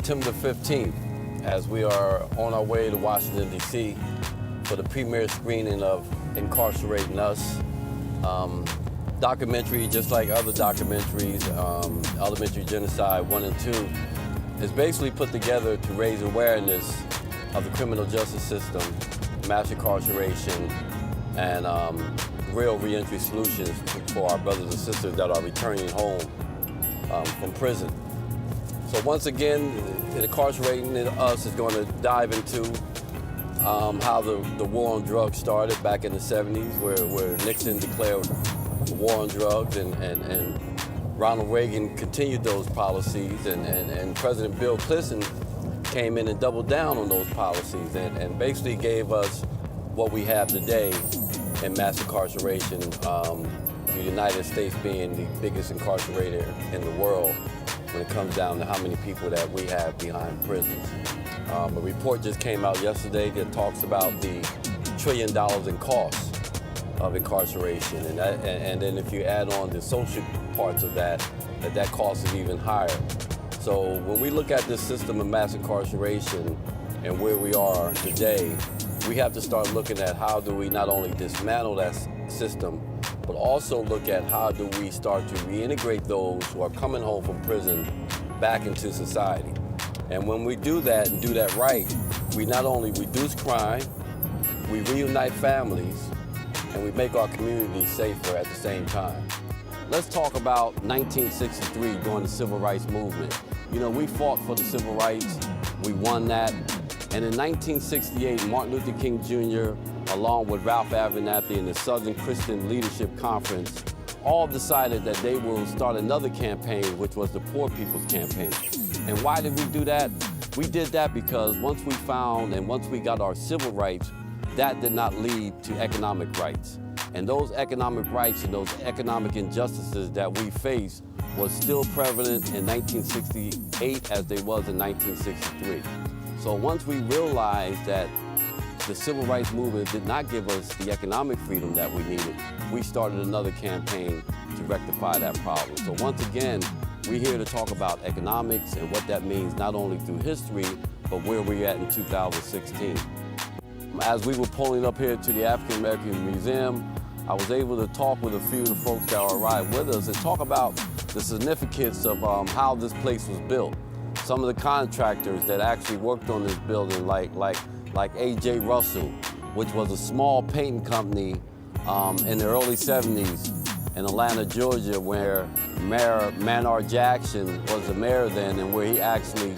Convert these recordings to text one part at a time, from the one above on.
September 15th, as we are on our way to Washington, D.C. for the premiere screening of Incarcerating Us. Documentary, just like other documentaries, Elementary Genocide 1 and 2, is basically put together to raise awareness of the criminal justice system, mass incarceration, and real reentry solutions for our brothers and sisters that are returning home from prison. So once again, Incarcerating Us is going to dive into how the war on drugs started back in the 70s, where Nixon declared the war on drugs, and Ronald Reagan continued those policies, and President Bill Clinton came in and doubled down on those policies and basically gave us what we have today in mass incarceration, the United States being the biggest incarcerator in the world when it comes down to how many people that we have behind prisons. A report just came out yesterday that talks about the $1 trillion in costs of incarceration, and then if you add on the social parts of that cost is even higher. So when we look at this system of mass incarceration and where we are today, we have to start looking at how do we not only dismantle that system, but also look at how do we start to reintegrate those who are coming home from prison back into society. And when we do that and do that right, we not only reduce crime, we reunite families, and we make our communities safer at the same time. Let's talk about 1963 during the Civil Rights Movement. You know, we fought for the civil rights, we won that, and in 1968, Martin Luther King Jr., along with Ralph Abernathy and the Southern Christian Leadership Conference, all decided that they will start another campaign, which was the Poor People's Campaign. And why did we do that? We did that because once we found and once we got our civil rights, that did not lead to economic rights. And those economic rights and those economic injustices that we face was still prevalent in 1968 as they was in 1963. So once we realized that the civil rights movement did not give us the economic freedom that we needed, we started another campaign to rectify that problem. So once again, we're here to talk about economics and what that means not only through history, but where we're at in 2016. As we were pulling up here to the African American Museum, I was able to talk with a few of the folks that arrived with us and talk about the significance of how this place was built. Some of the contractors that actually worked on this building, like A.J. Russell, which was a small painting company in the early 70s in Atlanta, Georgia, where Mayor Maynard Jackson was the mayor then, and where he actually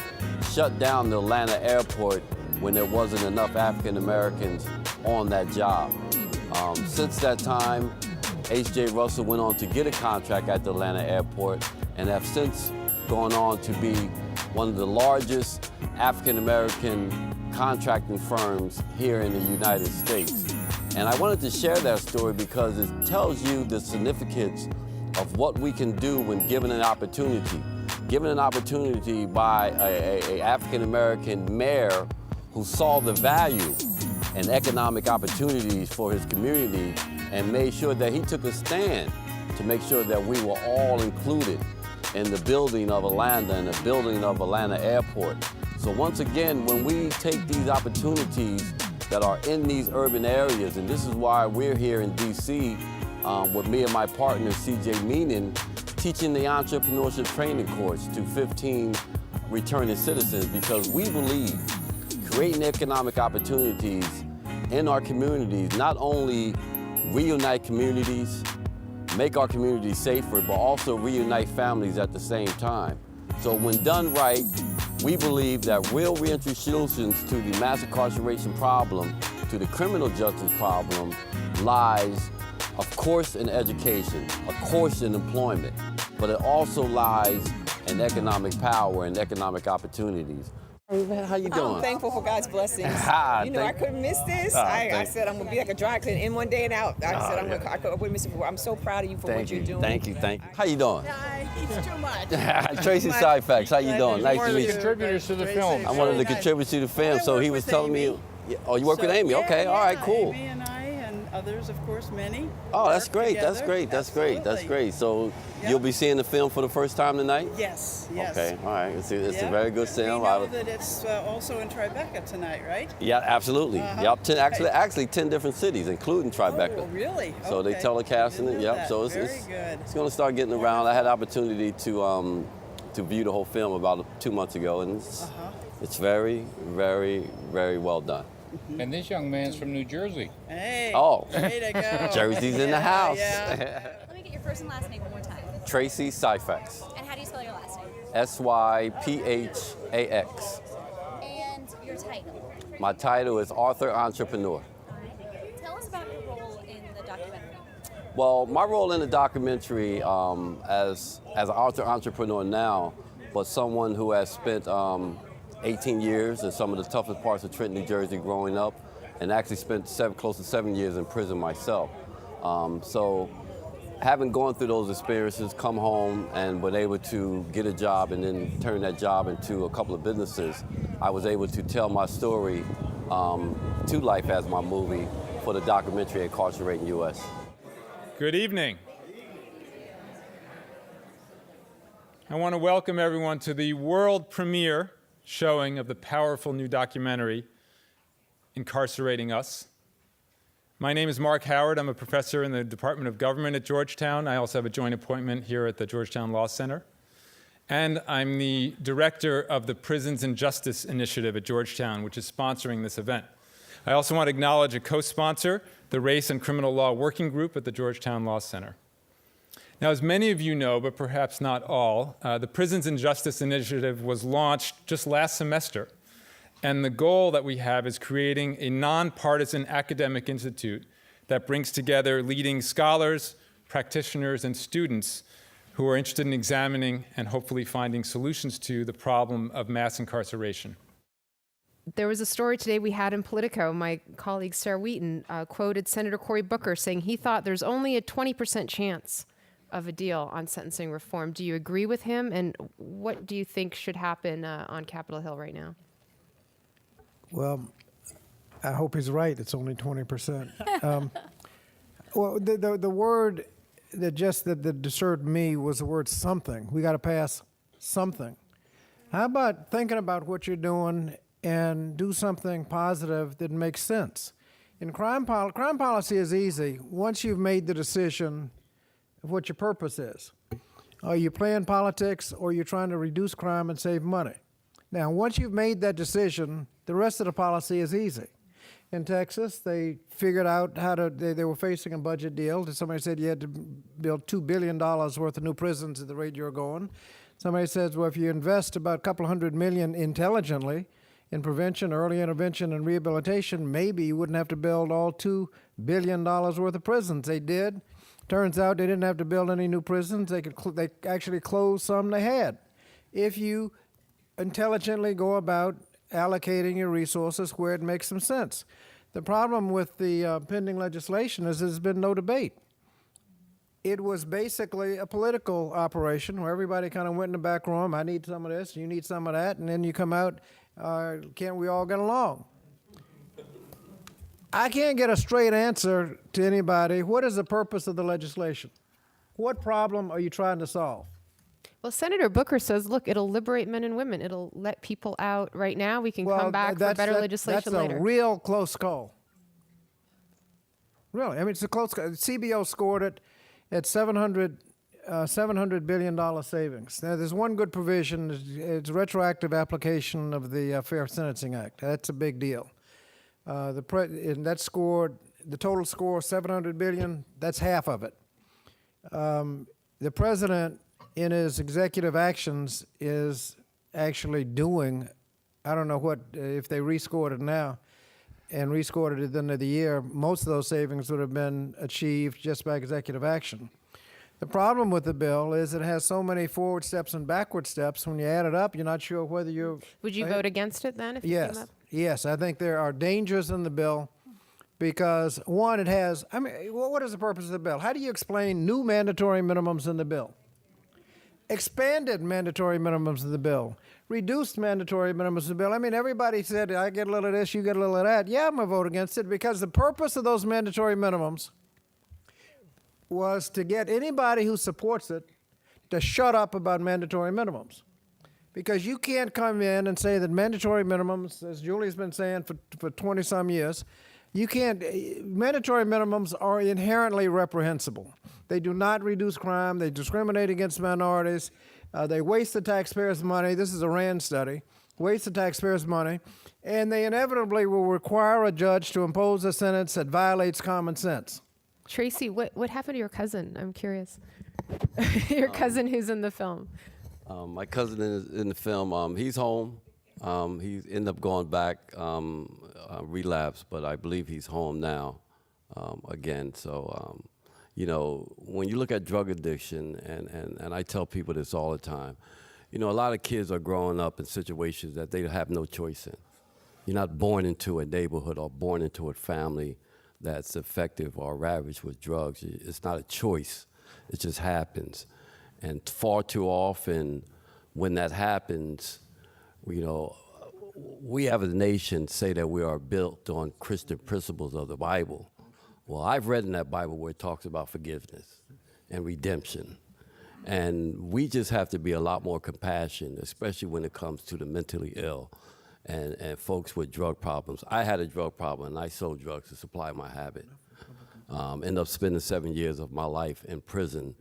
shut down the Atlanta airport when there wasn't enough African Americans on that job. Since that time, H.J. Russell went on to get a contract at the Atlanta airport and have since gone on to be one of the largest African American contracting firms here in the United States. And I wanted to share that story because it tells you the significance of what we can do when given an opportunity. Given an opportunity by an African American mayor who saw the value and economic opportunities for his community and made sure that he took a stand to make sure that we were all included in the building of Atlanta and the building of Atlanta Airport. So once again, when we take these opportunities that are in these urban areas, and this is why we're here in D.C. With me and my partner, C.J. Meenan, teaching the entrepreneurship training course to 15 returning citizens, because we believe creating economic opportunities in our communities not only reunite communities, make our communities safer, but also reunite families at the same time. So when done right, we believe that real reentry solutions to the mass incarceration problem, to the criminal justice problem, lies, of course, in education, of course, in employment, but it also lies in economic power and economic opportunities. Hey man, how you doing? I'm thankful for God's blessings. I couldn't miss this. I said I'm gonna be like a dry cleaner in one day and out. I couldn't miss it before. I'm so proud of you for what you're doing. Thank you. How you doing? It's too much. Tracey Syphax, how you doing? Nice to meet you. Contributors to the film. I'm one of the contributors to the film, so he was telling me. Oh, you work with Amy? Okay, all right, cool. Amy and I, and others, of course, many. Oh, that's work great. together. That's great. That's great. That's Absolutely. great. So Yep. you'll be seeing the film for the first time tonight? Yes, yes. Okay, all right. It's a Yep. very good film. We know that it's also in Tribeca tonight, right? Yeah, absolutely. Uh-huh. Yep. Actually 10 different cities, including Tribeca. Oh, really? So they Okay. telecasting Didn't it. know Yep. that. So Very good. it's going to start getting around. I had the opportunity to view the whole film about 2 months ago, and it's very, very, very well done. And this young man's from New Jersey. Hey, Oh. way to go. Jersey's in the house. Yeah. Let me get your first and last name one more time. Tracey Syphax. And how do you spell your last name? Syphax. And your title. My title is author entrepreneur. Tell us about your role in the documentary. Well, my role in the documentary as an author entrepreneur now, but someone who has spent 18 years in some of the toughest parts of Trenton, New Jersey growing up, and actually spent close to 7 years in prison myself. So having gone through those experiences, come home and been able to get a job and then turn that job into a couple of businesses, I was able to tell my story to life as my movie for the documentary Incarcerating US. Good evening. I want to welcome everyone to the world premiere showing of the powerful new documentary, Incarcerating Us. My name is Mark Howard. I'm a professor in the Department of Government at Georgetown. I also have a joint appointment here at the Georgetown Law Center. And I'm the director of the Prisons and Justice Initiative at Georgetown, which is sponsoring this event. I also want to acknowledge a co-sponsor, the Race and Criminal Law Working Group at the Georgetown Law Center. Now, as many of you know, but perhaps not all, the Prisons and Justice Initiative was launched just last semester. And the goal that we have is creating a nonpartisan academic institute that brings together leading scholars, practitioners, and students who are interested in examining and hopefully finding solutions to the problem of mass incarceration. There was a story today we had in Politico. My colleague Sarah Wheaton quoted Senator Cory Booker saying he thought there's only a 20% chance of a deal on sentencing reform. Do you agree with him? And what do you think should happen on Capitol Hill right now? Well, I hope he's right. It's only 20%. Well, the word that disturbed me was the word something. We got to pass something. How about thinking about what you're doing and do something positive that makes sense? In crime policy is easy once you've made the decision of what your purpose is. Are you playing politics or are you trying to reduce crime and save money? Now, once you've made that decision, the rest of the policy is easy. In Texas, they figured out how to, they were facing a budget deal. Somebody said you had to build $2 billion worth of new prisons at the rate you're going. Somebody says, well, if you invest about a couple $100 million intelligently in prevention, early intervention, and rehabilitation, maybe you wouldn't have to build all $2 billion worth of prisons. They did. Turns out they didn't have to build any new prisons. They actually closed some they had. If you intelligently go about allocating your resources where it makes some sense. The problem with the pending legislation is there's been no debate. It was basically a political operation where everybody kind of went in the back room, I need some of this, you need some of that, and then you come out, can't we all get along? I can't get a straight answer to anybody. What is the purpose of the legislation? What problem are you trying to solve? Well, Senator Booker says, look, it'll liberate men and women. It'll let people out right now. We can come back for better legislation later. That's a real close call. Really, I mean, it's a close call. CBO scored it at $700 billion savings. Now, there's one good provision. It's retroactive application of the Fair Sentencing Act. That's a big deal. And that scored, the total score, $700 billion, that's half of it. The president, in his executive actions, is actually doing, I don't know what, if they rescored it now and rescored it at the end of the year, most of those savings would have been achieved just by executive action. The problem with the bill is it has so many forward steps and backward steps. When you add it up, you're not sure whether you're... Would you vote against it then if it came up? Yes, I think there are dangers in the bill because, one, it has, I mean, what is the purpose of the bill? How do you explain new mandatory minimums in the bill? expanded mandatory minimums in the bill, reduced mandatory minimums in the bill. I mean, everybody said, I get a little of this, you get a little of that. Yeah, I'm going to vote against it because the purpose of those mandatory minimums was to get anybody who supports it to shut up about mandatory minimums. Because you can't come in and say that mandatory minimums, as Julie's been saying for 20-some years, you can't, mandatory minimums are inherently reprehensible. They do not reduce crime. They discriminate against minorities. They waste the taxpayers' money. This is a RAND study. Waste the taxpayers' money. And they inevitably will require a judge to impose a sentence that violates common sense. Tracey, what happened to your cousin? I'm curious. Your cousin who's in the film. My cousin is in the film. He's home. He ended up going back, relapse, but I believe he's home now again. So, you know, when you look at drug addiction, and I tell people this all the time, you know, a lot of kids are growing up in situations that they have no choice in. You're not born into a neighborhood or born into a family that's effective or ravaged with drugs. It's not a choice. It just happens. And far too often, when that happens, you know, we have a nation say that we are built on Christian principles of the Bible. Well, I've read in that Bible where it talks about forgiveness and redemption. And we just have to be a lot more compassionate, especially when it comes to the mentally ill and folks with drug problems. I had a drug problem, and I sold drugs to supply my habit. Ended up spending 7 years of my life in prison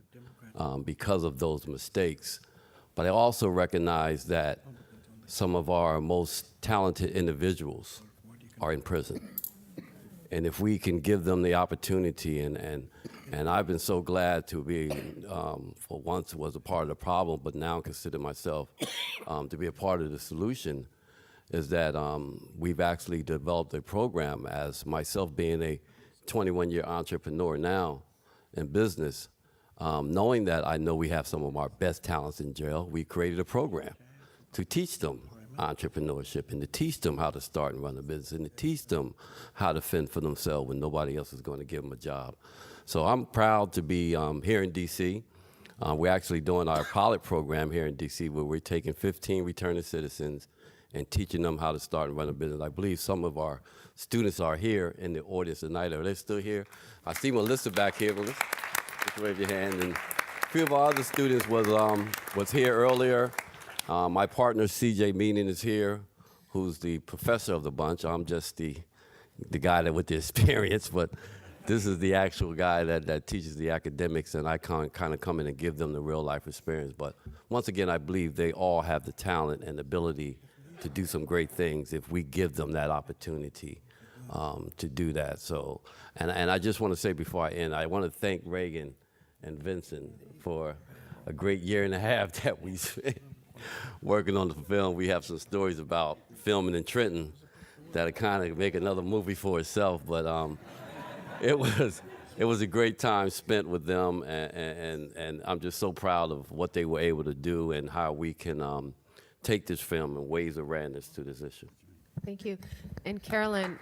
because of those mistakes. But I also recognize that some of our most talented individuals are in prison. And if we can give them the opportunity, and I've been so glad to be, for once was a part of the problem, but now consider myself to be a part of the solution, is that we've actually developed a program, as myself being a 21-year entrepreneur now in business, knowing that I know we have some of our best talents in jail, we created a program to teach them entrepreneurship and to teach them how to start and run a business and to teach them how to fend for themselves when nobody else is going to give them a job. So I'm proud to be here in D.C. We're actually doing our pilot program here in D.C. where we're taking 15 returning citizens and teaching them how to start and run a business. I believe some of our students are here in the audience tonight. Are they still here? I see Melissa back here. Melissa, just wave your hand. And a few of our other students was here earlier. My partner, C.J. Meaning, is here, who's the professor of the bunch. I'm just the guy that with the experience, but this is the actual guy that teaches the academics, and I kind of come in and give them the real-life experience. But once again, I believe they all have the talent and ability to do some great things if we give them that opportunity to do that. So, and I just want to say before I end, I want to thank Reagan and Vincent for a great year and a half that we spent working on the film. We have some stories about filming in Trenton that'll kind of make another movie for itself, but it was a great time spent with them, and I'm just so proud of what they were able to do and how we can take this film and raise awareness to this issue. Thank you. And Carolyn,